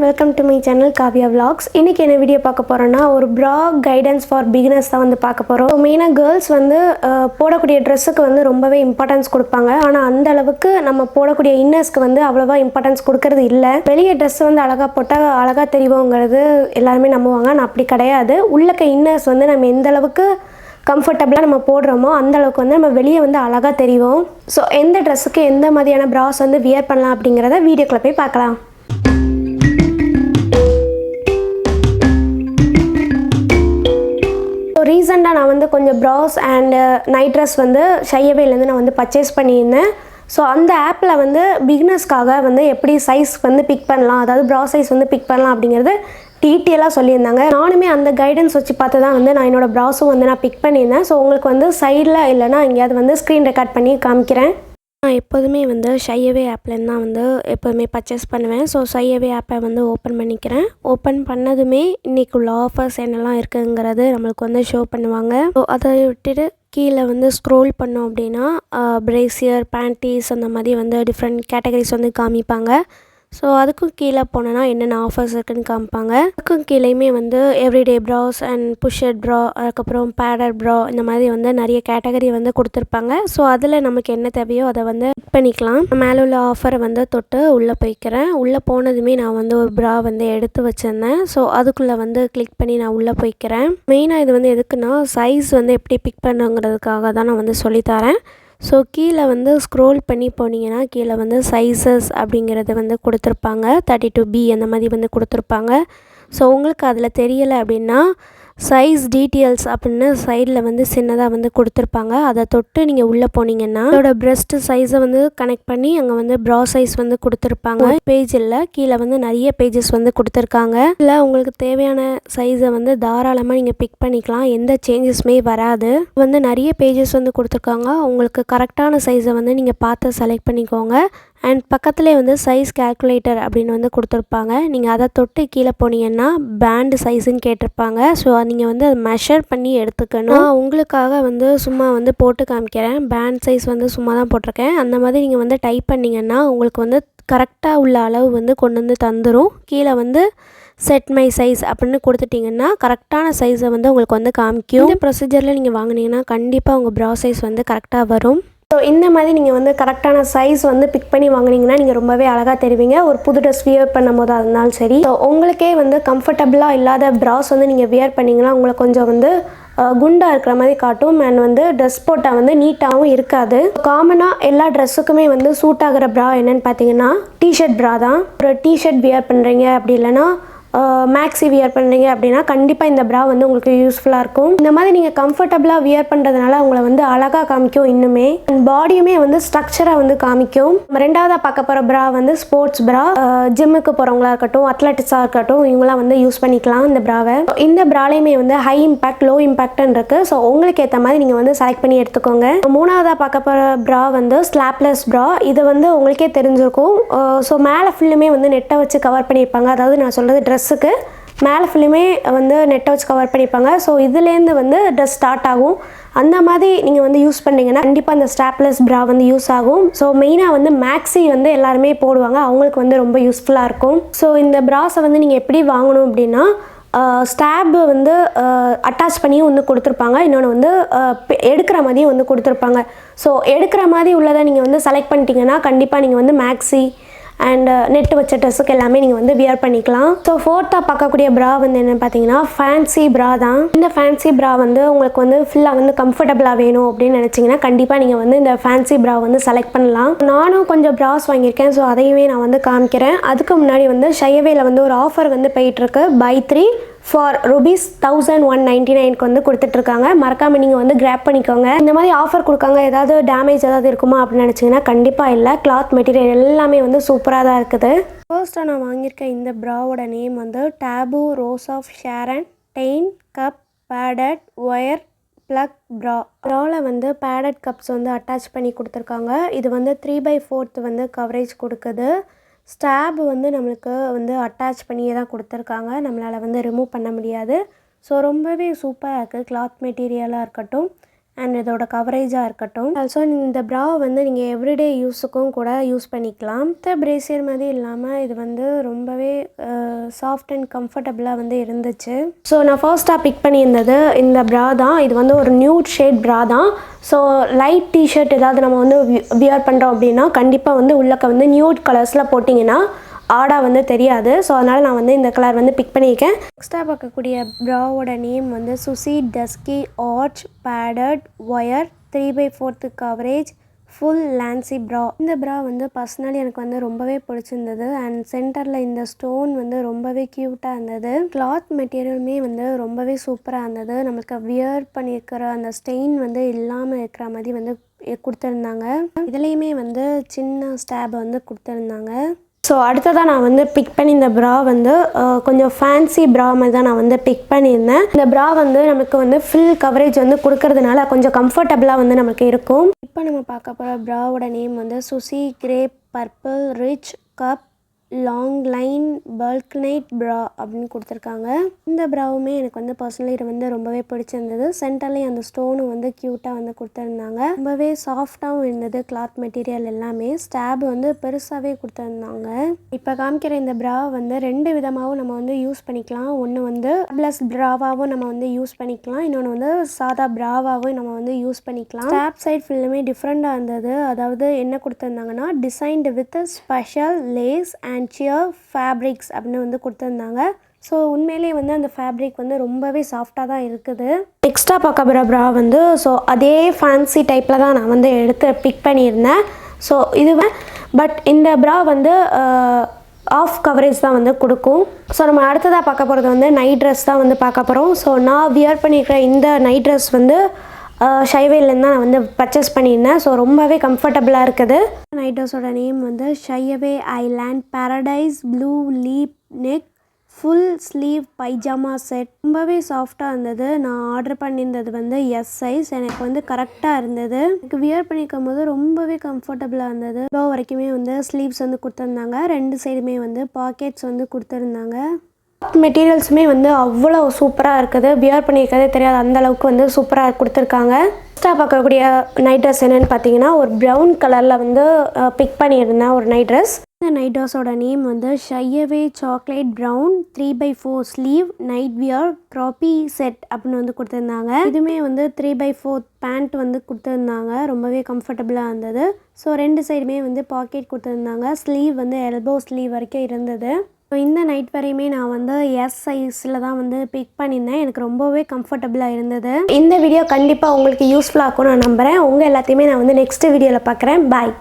welcome to my channel Kavya Vlogs. இன்னைக்கு என்ன video பார்க்க போறோம்னா ஒரு bra guidance for beginners தான் வந்து பார்க்க போறோம். மெயினா girls வந்து போடக்கூடிய Dressக்கு வந்து ரொம்பவே இம்பார்ட்டன்ஸ் கொடுப்பாங்க. ஆனா அந்த அளவுக்கு நம்ம போடக்கூடிய இன்னர்ஸ்க்கு வந்து அவ்வளவா இம்பார்ட்டன்ஸ் கொடுக்கிறது இல்ல. வெளிய Dress வந்து அழகா போட்டா அழகா தெரியும்ங்கிறது எல்லாரும் நம்புவாங்க. நான் அப்படி கிடையாது. உள்ளக்க இன்னர்ஸ் வந்து நம்ம எந்த அளவுக்கு கம்ஃபர்ட்டபிளா நம்ம போடுறோமோ அந்த அளவுக்கு வந்து நம்ம வெளியே வந்து அழகா தெரியும். ஸோ எந்த ட்ரெஸ்ஸுக்கு எந்த மாதிரியான பிராஸ் வந்து வியர் பண்ணலாம் அப்படிங்கிறத வீடியோக்குள்ள போய் பார்க்கலாம். ஸோ ரீசெண்டாக நான் வந்து கொஞ்சம் பிராஸ் அண்ட் நைட் ட்ரெஸ் வந்து ஷையவேலேருந்து நான் வந்து பர்ச்சேஸ் பண்ணியிருந்தேன். ஸோ அந்த ஆப்பில் வந்து பிகினர்ஸ்க்காக வந்து எப்படி சைஸ் வந்து பிக் பண்ணலாம், அதாவது ப்ரா சைஸ் வந்து பிக் பண்ணலாம் அப்படிங்கிறது டீட்டெயிலாக சொல்லியிருந்தாங்க. நானுமே அந்த கைடன்ஸ் வச்சு பார்த்து தான் வந்து நான் என்னோடய ப்ராஸும் வந்து நான் பிக் பண்ணியிருந்தேன். ஸோ உங்களுக்கு வந்து சைடில் இல்லைனா எங்கேயாவது வந்து ஸ்க்ரீன் ரெக்கார்ட் பண்ணி காமிக்கிறேன். நான் எப்போதுமே வந்து ஷையவே ஆப்லேருந்து தான் வந்து எப்போதுமே பர்ச்சேஸ் பண்ணுவேன். ஸோ ஷையவே ஆப்பை வந்து ஓப்பன் பண்ணிக்கிறேன். ஓப்பன் பண்ணதுமே இன்றைக்கி உள்ள ஆஃபர்ஸ் என்னெல்லாம் இருக்குங்கிறது நம்மளுக்கு வந்து ஷோ பண்ணுவாங்க. ஸோ அதை விட்டுட்டு கீழே வந்து ஸ்க்ரோல் பண்ணோம் அப்படின்னா பிரேசியர், பேண்டீஸ் அந்த மாதிரி வந்து டிஃப்ரெண்ட் கேட்டகரிஸ் வந்து காமிப்பாங்க. ஸோ அதுக்கும் கீழே போனோன்னா என்னென்ன ஆஃபர்ஸ் இருக்குதுன்னு காமிப்பாங்க. அதுக்கும் கீழேயுமே வந்து எவ்ரிடே ப்ராஸ் அண்ட் புஷ்ஷட் ப்ரா, அதுக்கப்புறம் பேடட் ப்ரா, இந்த மாதிரி வந்து நிறைய கேட்டகரி வந்து கொடுத்துருப்பாங்க. ஸோ அதில் நமக்கு என்ன தேவையோ அதை வந்து கிளிக் பண்ணிக்கலாம். மேலே உள்ள ஆஃபரை வந்து தொட்டு உள்ளே போய்க்கிறேன். உள்ளே போனதுமே நான் வந்து ஒரு ப்ரா வந்து எடுத்து வச்சுருந்தேன். ஸோ அதுக்குள்ளே வந்து கிளிக் பண்ணி நான் உள்ளே போய்க்கிறேன். மெயினாக இது வந்து எதுக்குன்னா சைஸ் வந்து எப்படி பிக் பண்ணுங்கிறதுக்காக தான் நான் வந்து சொல்லித்தரேன். ஸோ கீழே வந்து ஸ்க்ரோல் பண்ணி போனீங்கன்னா கீழே வந்து சைஸஸ் அப்படிங்கிறது வந்து கொடுத்துருப்பாங்க. 32B அந்த மாதிரி வந்து கொடுத்துருப்பாங்க. ஸோ உங்களுக்கு அதில் தெரியலை அப்படின்னா சைஸ் டீட்டெயில்ஸ் அப்படின்னு சைடில் வந்து சின்னதாக வந்து கொடுத்துருப்பாங்க. அதை தொட்டு நீங்கள் உள்ளே போனீங்கன்னா அதோட பிரெஸ்ட்டு சைஸை வந்து கனெக்ட் பண்ணி அங்கே வந்து ப்ரா சைஸ் வந்து கொடுத்துருப்பாங்க. பேஜில் கீழே வந்து நிறைய பேஜஸ் வந்து கொடுத்துருக்காங்க. இல்லை உங்களுக்கு தேவையான சைஸை வந்து தாராளமாக நீங்கள் பிக் பண்ணிக்கலாம். எந்த சேஞ்சஸுமே வராது. வந்து நிறைய பேஜஸ் வந்து கொடுத்துருக்காங்க. உங்களுக்கு கரெக்டான சைஸை வந்து நீங்கள் பார்த்து செலக்ட் பண்ணிக்கோங்க. அண்ட் பக்கத்துலேயே வந்து சைஸ் கேல்குலேட்டர் அப்படின்னு வந்து கொடுத்துருப்பாங்க. நீங்கள் அதை தொட்டு கீழே போனீங்கன்னா பேண்டு சைஸுன்னு கேட்டிருப்பாங்க. ஸோ நீங்கள் வந்து அதை மெஷர் பண்ணி எடுத்துக்கணும். நான் உங்களுக்காக வந்து சும்மா வந்து போட்டு காமிக்கிறேன். பேண்ட் சைஸ் வந்து சும்மா தான் போட்டிருக்கேன். அந்த மாதிரி நீங்கள் வந்து டைப் பண்ணிங்கன்னா உங்களுக்கு வந்து கரெக்டாக உள்ள அளவு வந்து கொண்டு வந்து தந்துடும். கீழே வந்து செட் மை சைஸ் அப்படின்னு கொடுத்துட்டிங்கன்னா கரெக்டான சைஸை வந்து உங்களுக்கு வந்து காமிக்கும். இந்த ப்ரொசீஜரில் நீங்கள் வாங்கினீங்கன்னா கண்டிப்பாக உங்கள் ப்ரா சைஸ் வந்து கரெக்டாக வரும். ஸோ இந்த மாதிரி நீங்கள் வந்து கரெக்டான சைஸ் வந்து பிக் பண்ணி வாங்கினீங்கன்னா நீங்கள் ரொம்பவே அழகாக தெரிவிங்க. ஒரு புது ட்ரெஸ் வியர் பண்ணும் போது இருந்தாலும் சரி. ஸோ உங்களுக்கே வந்து கம்ஃபர்டபுளாக இல்லாத ப்ராஸ் வந்து நீங்கள் வியர் பண்ணிங்கன்னா உங்களுக்கு கொஞ்சம் வந்து குண்டாக இருக்கிற மாதிரி காட்டும். அண்ட் வந்து ட்ரெஸ் போட்டால் வந்து நீட்டாகவும் இருக்காது. காமனாக எல்லா ட்ரெஸ்ஸுக்குமே வந்து சூட் ஆகிற ப்ரா என்னென்னு பார்த்தீங்கன்னா டிஷர்ட் ப்ரா தான். ஒரு டிஷர்ட் வியர் பண்ணுறீங்க அப்படி இல்லைன்னா மேக்ஸி வியர் பண்ணுறீங்க அப்படின்னா கண்டிப்பாக இந்த ப்ரா வந்து உங்களுக்கு யூஸ்ஃபுல்லாக இருக்கும். இந்த மாதிரி நீங்கள் கம்ஃபர்டபுளாக வியர் பண்ணுறதுனால உங்களை வந்து அழகாக காமிக்கும். இன்னுமே பாடியுமே வந்து ஸ்ட்ரக்சராக வந்து காமிக்கும். ரெண்டாவதாக பார்க்க போகிற ப்ரா வந்து ஸ்போர்ட்ஸ் ப்ரா. ஜிம்முக்கு போகிறவங்களா இருக்கட்டும், அத்லட்டிக்ஸாக இருக்கட்டும், இவங்களாம் வந்து யூஸ் பண்ணிக்கலாம் இந்த ப்ராவை. இந்த ப்ராலையுமே வந்து ஹை இம்பேக்ட், லோ இம்பேக்ட்னு இருக்குது. ஸோ உங்களுக்கு ஏற்ற மாதிரி நீங்கள் வந்து செலக்ட் பண்ணி எடுத்துக்கோங்க. மூணாவதாக பார்க்க போகிற ப்ரா வந்து ஸ்லாப்லெஸ் ப்ரா. இது வந்து உங்களுக்கே தெரிஞ்சிருக்கும். ஸோ மேலே ஃபுல்லுமே வந்து நெட்டை வச்சு கவர் பண்ணியிருப்பாங்க. அதாவது நான் சொல்கிறது ட்ரெஸ்ஸுக்கு மேலே ஃபுல்லுமே வந்து நெட்டை வச்சு கவர் பண்ணியிருப்பாங்க. ஸோ இதுலேருந்து வந்து ட்ரெஸ் ஸ்டார்ட் ஆகும். அந்த மாதிரி நீங்கள் வந்து யூஸ் பண்ணிங்கன்னா கண்டிப்பாக இந்த ஸ்ட்ராப்லெஸ் ப்ரா வந்து யூஸ் ஆகும். ஸோ மெயினாக வந்து மேக்ஸி வந்து எல்லாருமே போடுவாங்க. அவங்களுக்கு வந்து ரொம்ப யூஸ்ஃபுல்லாக இருக்கும். ஸோ இந்த ப்ராஸை வந்து நீங்கள் எப்படி வாங்கணும் அப்படின்னா ஸ்டாப் வந்து அட்டாச் பண்ணியும் வந்து கொடுத்துருப்பாங்க. இன்னொன்று வந்து எடுக்கிற மாதிரியும் வந்து கொடுத்துருப்பாங்க. ஸோ எடுக்கிற மாதிரி உள்ளதை நீங்கள் வந்து செலக்ட் பண்ணிட்டீங்கன்னா கண்டிப்பாக நீங்கள் வந்து மேக்ஸி அண்ட் நெட்டு வச்ச ட்ரெஸ்ஸுக்கு எல்லாமே நீங்கள் வந்து வியர் பண்ணிக்கலாம். ஸோ ஃபோர்த்தாக பார்க்கக்கூடிய ப்ரா வந்து என்னென்னு பார்த்தீங்கன்னா ஃபேன்சி ப்ரா தான். இந்த ஃபேன்சி ப்ரா வந்து உங்களுக்கு வந்து ஃபுல்லாக வந்து கம்ஃபர்டபுளாக வேணும் அப்படின்னு நினச்சிங்கன்னா கண்டிப்பாக நீங்கள் வந்து இந்த ஃபேன்சி ப்ரா வந்து செலக்ட் பண்ணலாம். நானும் கொஞ்சம் ப்ராஸ் வாங்கியிருக்கேன். ஸோ அதையுமே நான் வந்து காமிக்கிறேன். அதுக்கு முன்னாடி வந்து ஷையவேல வந்து ஒரு ஆஃபர் வந்து போயிட்டுருக்கு. பை 3 ஃபார் ₹1199 வந்து கொடுத்துட்ருக்காங்க. மறக்காமல் நீங்கள் வந்து கிராப் பண்ணிக்கோங்க. இந்த மாதிரி ஆஃபர் கொடுக்காங்க. ஏதாவது டேமேஜ் ஏதாவது இருக்குமா அப்படின்னு நினச்சிங்கன்னா கண்டிப்பாக இல்லை. கிளாத் மெட்டீரியல் எல்லாமே வந்து சூப்பராக தான் இருக்குது. ஃபர்ஸ்ட்டாக நான் வாங்கியிருக்க இந்த ப்ராவோட நேம் வந்து டேபு ரோஸ் ஆஃப் ஷேரன் டெயின் cup padded wire plunge bra. ப்ராவில் வந்து பேடட் கப்ஸ் வந்து அட்டாச் பண்ணி கொடுத்துருக்காங்க. இது வந்து 3/4 வந்து கவரேஜ் கொடுக்குது. ஸ்டாப் வந்து நம்மளுக்கு வந்து அட்டாச் பண்ணியே தான் கொடுத்துருக்காங்க. நம்மளால் வந்து ரிமூவ் பண்ண முடியாது. ஸோ ரொம்பவே சூப்பராக இருக்குது. கிளாத் மெட்டீரியலாக இருக்கட்டும் அண்ட் இதோட கவரேஜாக இருக்கட்டும். ஆல்சோ இந்த ப்ராவை வந்து நீங்கள் எவ்ரிடே யூஸுக்கும் கூட யூஸ் பண்ணிக்கலாம். மற்ற பிரேசியர் மாதிரி இல்லாமல் இது வந்து ரொம்பவே சாஃப்ட் அண்ட் கம்ஃபர்டபுளாக வந்து இருந்துச்சு. ஸோ நான் ஃபர்ஸ்ட்டாக பிக் பண்ணியிருந்தது இந்த ப்ரா தான். இது வந்து ஒரு நியூட் ஷேட் ப்ரா தான். ஸோ லைட் டிஷர்ட் ஏதாவது நம்ம வந்து வியர் பண்ணுறோம் அப்படின்னா கண்டிப்பாக வந்து உள்ளக்க வந்து நியூட் கலர்ஸில் போட்டிங்கன்னா ஆடாக வந்து தெரியாது. ஸோ அதனால் நான் வந்து இந்த கலர் வந்து பிக் பண்ணியிருக்கேன். நெக்ஸ்ட்டாக பார்க்கக்கூடிய ப்ராவோட நேம் வந்து Susie dusky arch padded wire 3/4 coverage full லான்சி ப்ரா. இந்த ப்ரா வந்து பர்சனலி எனக்கு வந்து ரொம்பவே பிடிச்சிருந்தது. அண்ட் சென்டரில் இந்த ஸ்டோன் வந்து ரொம்பவே க்யூட்டாக இருந்தது. கிளாத் மெட்டீரியலுமே வந்து ரொம்பவே சூப்பராக இருந்தது. நம்மளுக்கு வியர் பண்ணியிருக்கிற அந்த ஸ்டெயின் வந்து இல்லாமல் இருக்கிற மாதிரி வந்து கொடுத்துருந்தாங்க. இதுலேயுமே வந்து சின்ன ஸ்டாப் வந்து கொடுத்துருந்தாங்க. ஸோ அடுத்ததாக நான் வந்து பிக் பண்ணி இந்த ப்ரா வந்து கொஞ்சம் ஃபேன்சி ப்ரா மாதிரி தான் நான் வந்து பிக் பண்ணியிருந்தேன். இந்த ப்ரா வந்து நமக்கு வந்து ஃபுல் கவரேஜ் வந்து கொடுக்கறதுனால கொஞ்சம் கம்ஃபர்டபுளாக வந்து நமக்கு இருக்கும். இப்போ நம்ம பார்க்க போகிற ப்ராவோட நேம் வந்து Susie grape purple rich cup long line bulk night bra அப்படின்னு கொடுத்துருக்காங்க. இந்த ப்ராவுமே எனக்கு வந்து பர்சனலி இது வந்து ரொம்பவே பிடிச்சிருந்தது. சென்டர்லேயும் அந்த ஸ்டோனும் வந்து க்யூட்டாக வந்து கொடுத்துருந்தாங்க. ரொம்பவே சாஃப்டாகவும் இருந்தது. கிளாத் மெட்டீரியல் எல்லாமே ஸ்டாப் வந்து பெருசாகவே கொடுத்துருந்தாங்க. இப்போ காமிக்கிற இந்த ப்ரா வந்து 2 விதமாகவும் நம்ம வந்து யூஸ் பண்ணிக்கலாம். ஒன்று வந்து ப்ளஸ் ப்ராவாகவும் நம்ம வந்து யூஸ் பண்ணிக்கலாம். இன்னொன்று வந்து சாதா ப்ராவாகவும் நம்ம வந்து யூஸ் பண்ணிக்கலாம். ஸ்டாப் சைட் ஃபுல்லுமே டிஃப்ரெண்ட்டாக இருந்தது. அதாவது என்ன கொடுத்துருந்தாங்கன்னா designed with special lace and sheer fabrics அப்படின்னு வந்து கொடுத்துருந்தாங்க. ஸோ உண்மையிலே வந்து அந்த ஃபேப்ரிக் வந்து ரொம்பவே சாஃப்டாக தான் இருக்குது. நெக்ஸ்ட்டாக பார்க்க போகிற ப்ரா வந்து ஸோ அதே ஃபேன்சி டைப்பில் தான் நான் வந்து எடுத்து பிக் பண்ணியிருந்தேன். ஸோ இதுவே பட் இந்த ப்ரா வந்து ஆஃப் கவரேஜ் தான் வந்து கொடுக்கும். ஸோ நம்ம அடுத்ததாக பார்க்க போகிறது வந்து நைட் ட்ரெஸ் தான் வந்து பார்க்க போகிறோம். ஸோ நான் வியர் பண்ணியிருக்கிற இந்த நைட் ட்ரெஸ் வந்து ஷைவேலேருந்து தான் நான் வந்து பர்ச்சேஸ் பண்ணியிருந்தேன். ஸோ ரொம்பவே கம்ஃபர்டபுளாக இருக்குது. நைட் ட்ரெஸ்ஸோட நேம் வந்து Shyaway island paradise blue leaf neck full sleeve pyjama set. ரொம்பவே சாஃப்டாக இருந்தது. நான் ஆர்டர் பண்ணியிருந்தது வந்து எஸ் சைஸ். எனக்கு வந்து கரெக்டாக இருந்தது. எனக்கு வியர் பண்ணிக்கும் போது ரொம்பவே கம்ஃபர்டபுளாக இருந்தது. இப்போ வரைக்குமே வந்து ஸ்லீவ்ஸ் வந்து கொடுத்துருந்தாங்க. 2 சைடுமே வந்து பாக்கெட்ஸ் வந்து கொடுத்துருந்தாங்க. மெட்டீரியல்ஸுமே வந்து அவ்வளோ சூப்பராக இருக்குது. வியர் பண்ணியிருக்கதே தெரியாது அந்த அளவுக்கு வந்து சூப்பராக கொடுத்துருக்காங்க. நெக்ஸ்ட்டாக பார்க்கக்கூடிய நைட் ட்ரெஸ் என்னென்னு பார்த்தீங்கன்னா ஒரு ப்ரௌன் கலரில் வந்து பிக் பண்ணியிருந்தேன் ஒரு நைட் ட்ரெஸ். இந்த நைட் ட்ரெஸ்ஸோட நேம் வந்து Shyaway chocolate brown 3/4 sleeve night wear croppy set அப்படின்னு வந்து கொடுத்துருந்தாங்க. இதுவுமே வந்து 3/4 பேண்ட் வந்து கொடுத்துருந்தாங்க. ரொம்பவே கம்ஃபர்டபுளாக இருந்தது. ஸோ 2 சைடுமே வந்து பாக்கெட் கொடுத்துருந்தாங்க. ஸ்லீவ் வந்து எல்போ ஸ்லீவ் வரைக்கும் இருந்தது. ஸோ இந்த நைட் வரையுமே நான் வந்து எஸ் சைஸில் தான் வந்து பிக் பண்ணியிருந்தேன். எனக்கு ரொம்பவே கம்ஃபர்டபுளாக இருந்தது. இந்த வீடியோ கண்டிப்பாக உங்களுக்கு யூஸ்ஃபுல்லாக இருக்கும்னு நான் நம்புகிறேன். உங்கள் எல்லாத்தையுமே நான் வந்து நெக்ஸ்ட் வீடியோவில் பார்க்குறேன். பாய்.